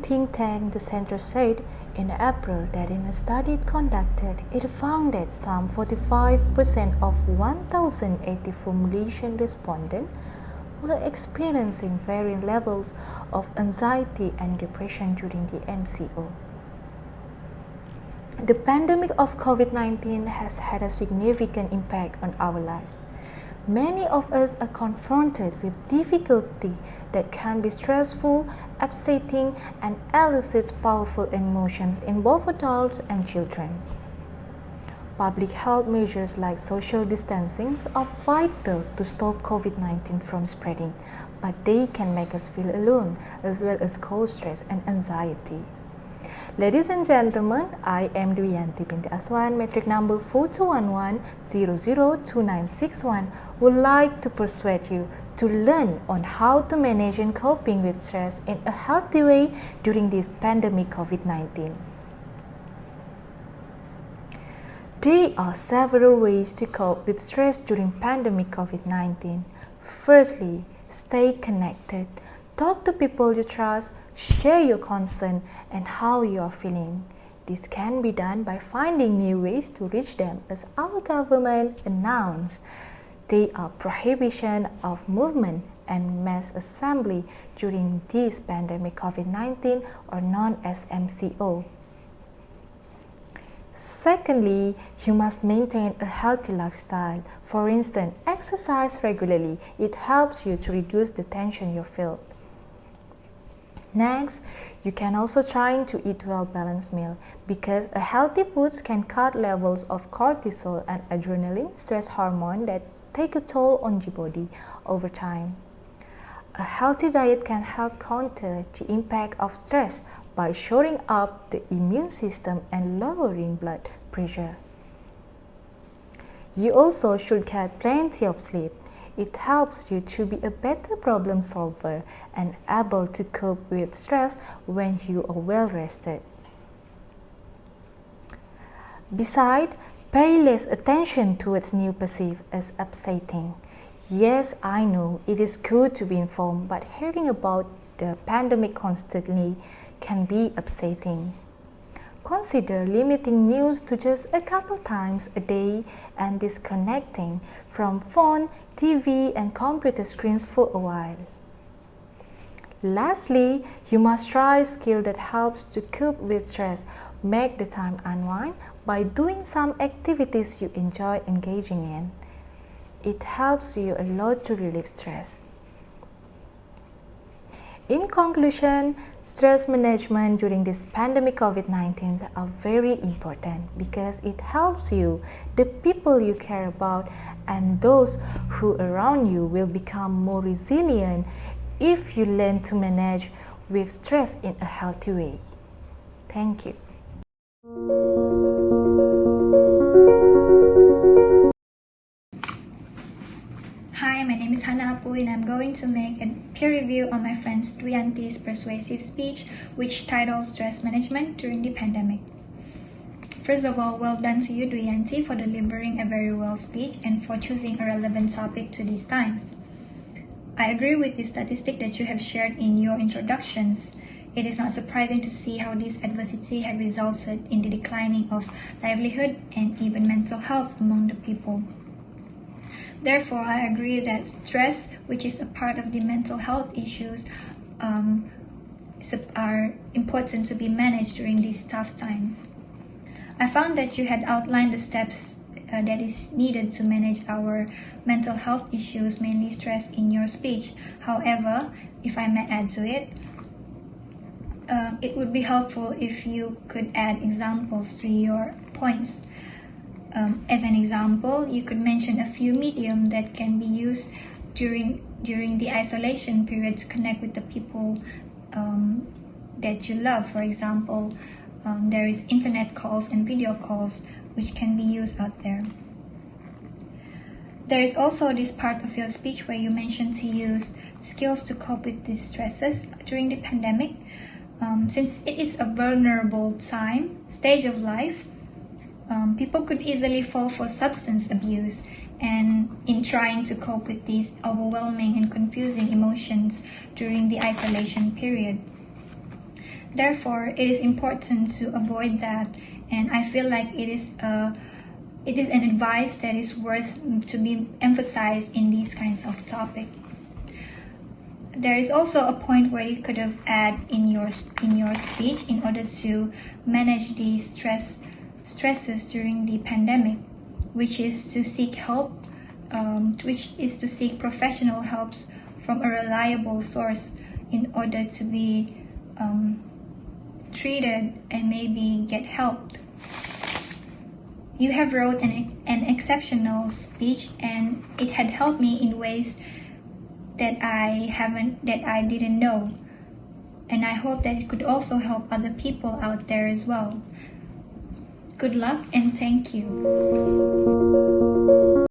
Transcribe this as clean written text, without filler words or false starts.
think tank, the center said in April that in a study conducted, it found that some 45% of 1,080 formulation respondents were experiencing varying levels of anxiety and depression during the MCO. The pandemic of COVID-19 has had a significant impact on our lives. Many of us are confronted with difficulty that can be stressful, upsetting, and elicits powerful emotions in both adults and children. Public health measures like social distancing are vital to stop COVID-19 from spreading, but they can make us feel alone as well as cause stress and anxiety. Ladies and gentlemen, I am Yanti Binti Aswan, metric number 4211002961, would like to persuade you to learn on how to manage and coping with stress in a healthy way during this pandemic COVID-19. There are several ways to cope with stress during pandemic COVID-19. Firstly, stay connected. Talk to people you trust, share your concern and how you are feeling. This can be done by finding new ways to reach them, as our government announced there are prohibition of movement and mass assembly during this pandemic COVID-19, or known as MCO. Secondly, you must maintain a healthy lifestyle. For instance, exercise regularly. It helps you to reduce the tension you feel. Next, you can also try to eat well-balanced meal, because a healthy food can cut levels of cortisol and adrenaline, stress hormone that take a toll on your body over time. A healthy diet can help counter the impact of stress by shoring up the immune system and lowering blood pressure. You also should get plenty of sleep. It helps you to be a better problem solver and able to cope with stress when you are well rested. Besides, pay less attention to what's new perceived as upsetting. Yes, I know it is good to be informed, but hearing about the pandemic constantly can be upsetting. Consider limiting news to just a couple times a day and disconnecting from phone, TV, and computer screens for a while. Lastly, you must try a skill that helps to cope with stress. Make the time unwind by doing some activities you enjoy engaging in. It helps you a lot to relieve stress. In conclusion, stress management during this pandemic COVID-19 are very important because it helps you, the people you care about, and those who around you will become more resilient if you learn to manage with stress in a healthy way. Thank you. Hi, my name is Apui and I'm going to make a peer review on my friend Yanti's persuasive speech, which titled Stress Management During the Pandemic. First of all, well done to you, Yanti, for delivering a very well speech and for choosing a relevant topic to these times. I agree with the statistic that you have shared in your introductions. It is not surprising to see how this adversity had resulted in the declining of livelihood and even mental health among the people. Therefore, I agree that stress, which is a part of the mental health issues, are important to be managed during these tough times. I found that you had outlined the steps that is needed to manage our mental health issues, mainly stress, in your speech. However, if I may add to it, it would be helpful if you could add examples to your points. As an example, you could mention a few mediums that can be used during the isolation period to connect with the people that you love. For example, there is internet calls and video calls which can be used out there. There is also this part of your speech where you mentioned to use skills to cope with these stresses during the pandemic. Since it is a vulnerable stage of life, people could easily fall for substance abuse, and in trying to cope with these overwhelming and confusing emotions during the isolation period. Therefore, it is important to avoid that, and I feel like it is an advice that is worth to be emphasized in these kinds of topics. There is also a point where you could have add in your speech in order to manage these stresses during the pandemic, which is to seek help, which is to seek professional helps from a reliable source in order to be treated and maybe get helped. You have wrote an exceptional speech, and it had helped me in ways that I didn't know, and I hope that it could also help other people out there as well. Good luck and thank you.